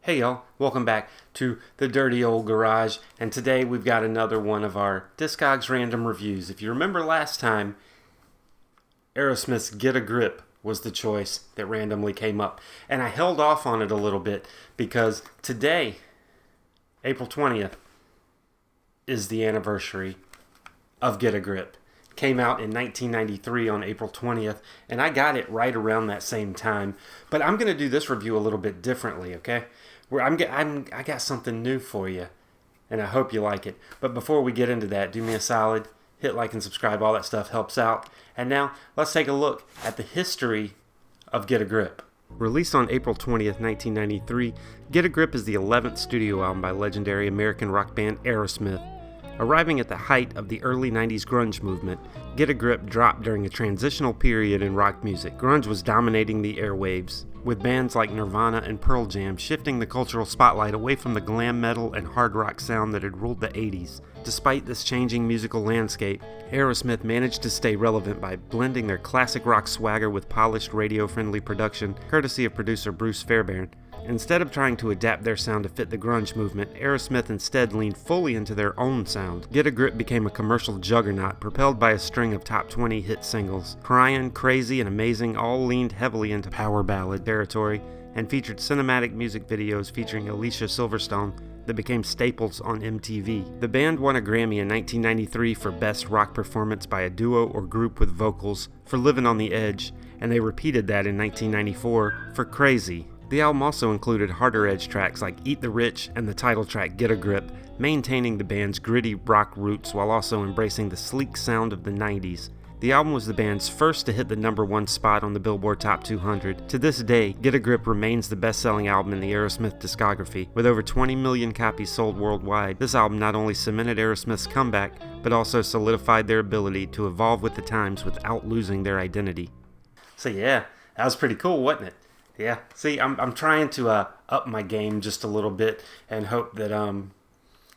Hey y'all, welcome back to the Dirty Old Garage, and today we've got another one of our Discogs random reviews. If you remember last time, Aerosmith's Get a Grip was the choice that randomly came up, and I held off on it a little bit because today, April 20th, is the anniversary of Get a Grip. Came out in 1993 on April 20th, and I got it right around that same time. But I'm going to do this review a little bit differently, okay? I got something new for you, and I hope you like it. But before we get into that, do me a solid, hit like and subscribe. All that stuff helps out. And now, let's take a look at the history of Get a Grip. Released on April 20th, 1993, Get a Grip is the 11th studio album by legendary American rock band Aerosmith. Arriving at the height of the early 90s grunge movement, Get a Grip dropped during a transitional period in rock music. Grunge was dominating the airwaves, with bands like Nirvana and Pearl Jam shifting the cultural spotlight away from the glam metal and hard rock sound that had ruled the 80s. Despite this changing musical landscape, Aerosmith managed to stay relevant by blending their classic rock swagger with polished radio-friendly production, courtesy of producer Bruce Fairbairn. Instead of trying to adapt their sound to fit the grunge movement, Aerosmith instead leaned fully into their own sound. Get a Grip became a commercial juggernaut, propelled by a string of top 20 hit singles. Cryin', Crazy, and Amazing all leaned heavily into power ballad territory and featured cinematic music videos featuring Alicia Silverstone that became staples on MTV. The band won a Grammy in 1993 for Best Rock Performance by a Duo or Group with Vocals for Livin' on the Edge, and they repeated that in 1994 for Crazy. The album also included harder edge tracks like Eat the Rich and the title track Get a Grip, maintaining the band's gritty rock roots while also embracing the sleek sound of the 90s. The album was the band's first to hit the #1 spot on the Billboard Top 200. To this day, Get a Grip remains the best-selling album in the Aerosmith discography. With over 20 million copies sold worldwide, this album not only cemented Aerosmith's comeback, but also solidified their ability to evolve with the times without losing their identity. So yeah, that was pretty cool, wasn't it? Yeah, see, I'm trying to up my game just a little bit and hope that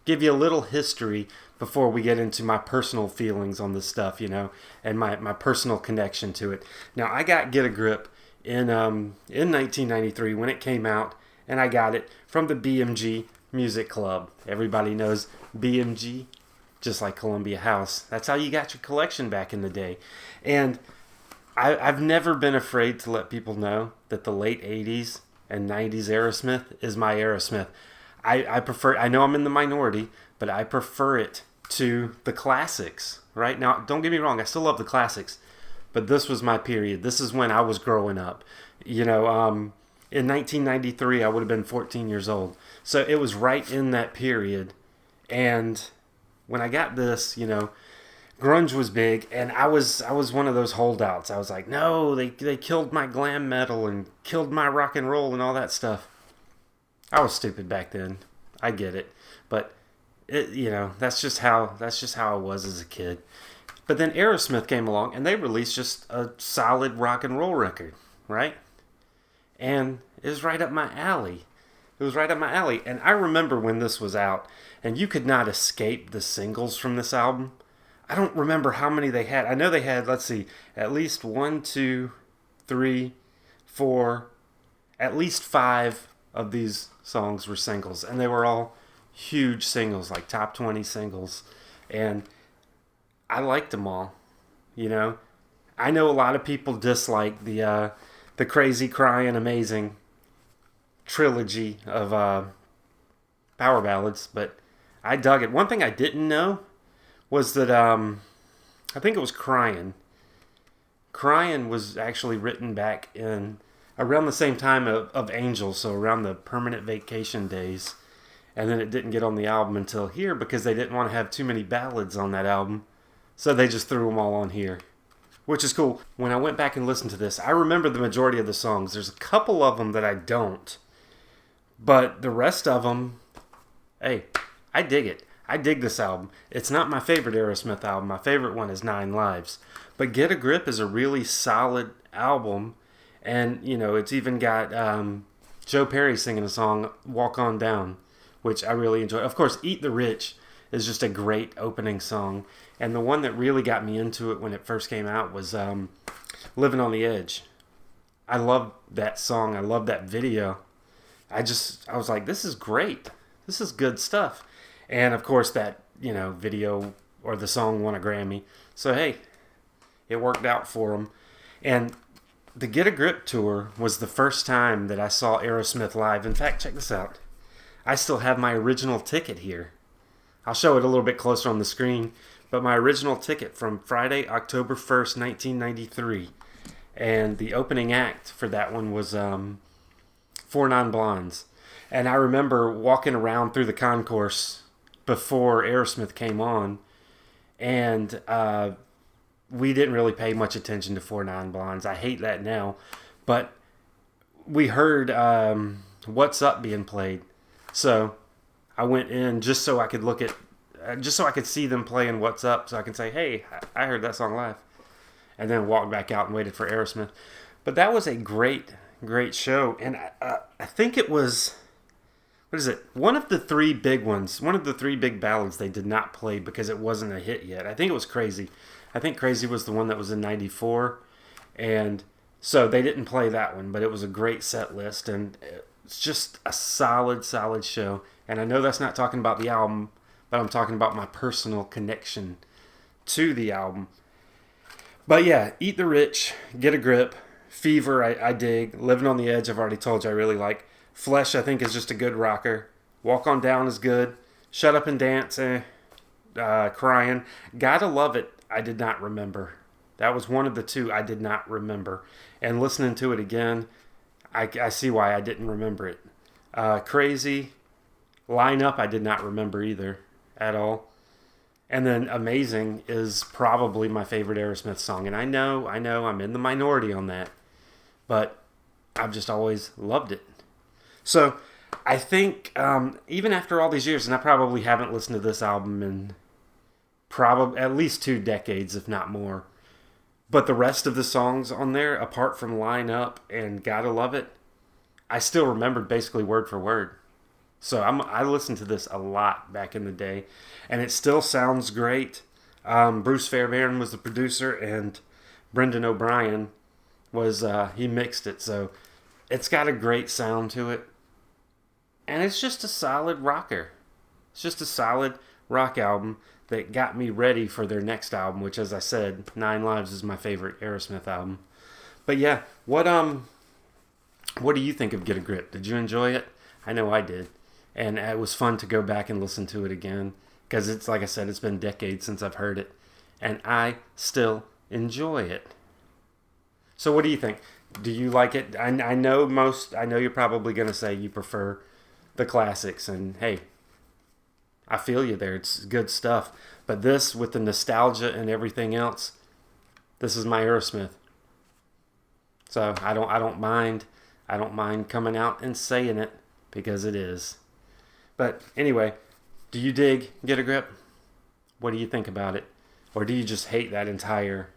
give you a little history before we get into my personal feelings on this stuff, and my personal connection to it. Now, I got Get a Grip in 1993 when it came out, and I got it from the BMG Music Club. Everybody knows BMG, just like Columbia House. That's how you got your collection back in the day. And I've never been afraid to let people know that the late 80s and 90s Aerosmith is my Aerosmith. I prefer, I know I'm in the minority, but I prefer it to the classics, right? Now, don't get me wrong, I still love the classics, but this was my period. This is when I was growing up. In 1993, I would have been 14 years old. So it was right in that period. And when I got this, grunge was big, and I was one of those holdouts. I was like, no, they killed my glam metal and killed my rock and roll and all that stuff. I was stupid back then. I get it, but that's just how I was as a kid. But then Aerosmith came along, and they released just a solid rock and roll record, right? And it was right up my alley. It was right up my alley, and I remember when this was out, and you could not escape the singles from this album. I don't remember how many they had. I know they had, let's see, at least 1, 2, 3, 4, at least 5 of these songs were singles. And they were all huge singles, like top 20 singles. And I liked them all, I know a lot of people dislike the Crazy, Cryin', Amazing trilogy of power ballads, but I dug it. One thing I didn't know was that I think it was Cryin'. Cryin' was actually written back in around the same time of Angel, so around the Permanent Vacation days. And then it didn't get on the album until here because they didn't want to have too many ballads on that album. So they just threw them all on here, which is cool. When I went back and listened to this, I remember the majority of the songs. There's a couple of them that I don't. But the rest of them, hey, I dig it. I dig this album. It's not my favorite Aerosmith album. My favorite one is 9 Lives. But Get a Grip is a really solid album. And, it's even got Joe Perry singing a song, Walk On Down, which I really enjoy. Of course, Eat the Rich is just a great opening song. And the one that really got me into it when it first came out was Livin' on the Edge. I love that song. I love that video. I was like, this is great. This is good stuff. And of course, that, video or the song won a Grammy. So, hey, it worked out for them. And the Get a Grip tour was the first time that I saw Aerosmith live. In fact, check this out. I still have my original ticket here. I'll show it a little bit closer on the screen. But my original ticket from Friday, October 1st, 1993. And the opening act for that one was 4 Non-Blondes. And I remember walking around through the concourse before Aerosmith came on. And we didn't really pay much attention to 4 Non-Blondes. I hate that now. But we heard What's Up being played. So I went in just so I could just so I could see them playing What's Up, so I can say, hey, I heard that song live. And then walked back out and waited for Aerosmith. But that was a great, great show. And I think it was, what is it? One of the 3 big ones, one of the 3 big ballads they did not play because it wasn't a hit yet. I think it was Crazy. I think Crazy was the one that was in 94. And so they didn't play that one, but it was a great set list. And it's just a solid, solid show. And I know that's not talking about the album, but I'm talking about my personal connection to the album. But yeah, Eat the Rich, Get a Grip, Fever, I dig. Living on the Edge, I've already told you I really like. Flesh, I think, is just a good rocker. Walk On Down is good. Shut Up and Dance, Crying. Gotta Love It, I did not remember. That was one of the 2 I did not remember. And listening to it again, I see why I didn't remember it. Crazy, Line Up, I did not remember either at all. And then Amazing is probably my favorite Aerosmith song. And I know I'm in the minority on that. But I've just always loved it. So I think even after all these years, and I probably haven't listened to this album in probably at least 2 decades, if not more. But the rest of the songs on there, apart from Line Up and Gotta Love It, I still remembered basically word for word. So I listened to this a lot back in the day, and it still sounds great. Bruce Fairbairn was the producer, and Brendan O'Brien was he mixed it. So it's got a great sound to it, and it's just a solid rocker. It's just a solid rock album that got me ready for their next album, which, as I said, 9 Lives is my favorite Aerosmith album. But yeah, what do you think of Get a Grip? Did you enjoy it? I know I did. And it was fun to go back and listen to it again. Because it's, like I said, it's been decades since I've heard it. And I still enjoy it. So what do you think? Do you like it? I know you're probably going to say you prefer the classics. And hey, I feel you there. It's good stuff. But this, with the nostalgia and everything else, this is my Aerosmith. So I don't mind coming out and saying it, because it is. But anyway, do you dig Get a Grip? What do you think about it? Or do you just hate that entire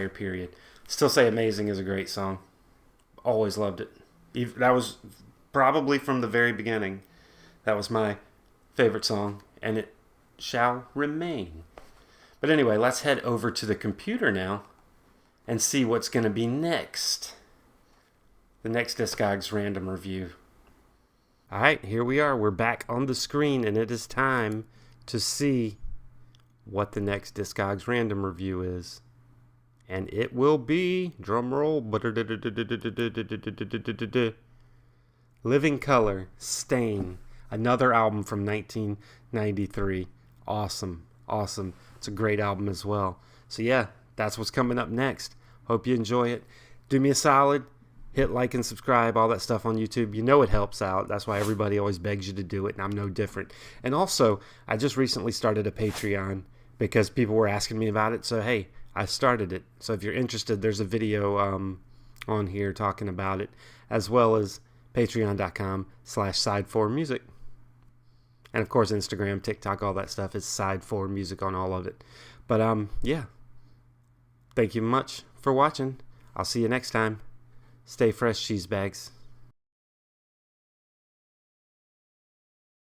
period? Still say Amazing is a great song. Always loved it. That was probably from the very beginning. That was my favorite song, and it shall remain. But anyway, let's head over to the computer now and see what's going to be next. The next Discogs random review. Alright, here we are. We're back on the screen, and it is time to see what the next Discogs random review is. And it will be, drumroll, Living Colour, Stain, another album from 1993. Awesome. It's a great album as well. So yeah, that's what's coming up next. Hope you enjoy it. Do me a solid. Hit like and subscribe, all that stuff on YouTube. You know it helps out. That's why everybody always begs you to do it, and I'm no different. And also, I just recently started a Patreon because people were asking me about it. So, hey, I started it. So if you're interested, there's a video on here talking about it, as well as patreon.com/side4music. And, of course, Instagram, TikTok, all that stuff is side4music on all of it. But, yeah. Thank you much for watching. I'll see you next time. Stay fresh, cheese bags.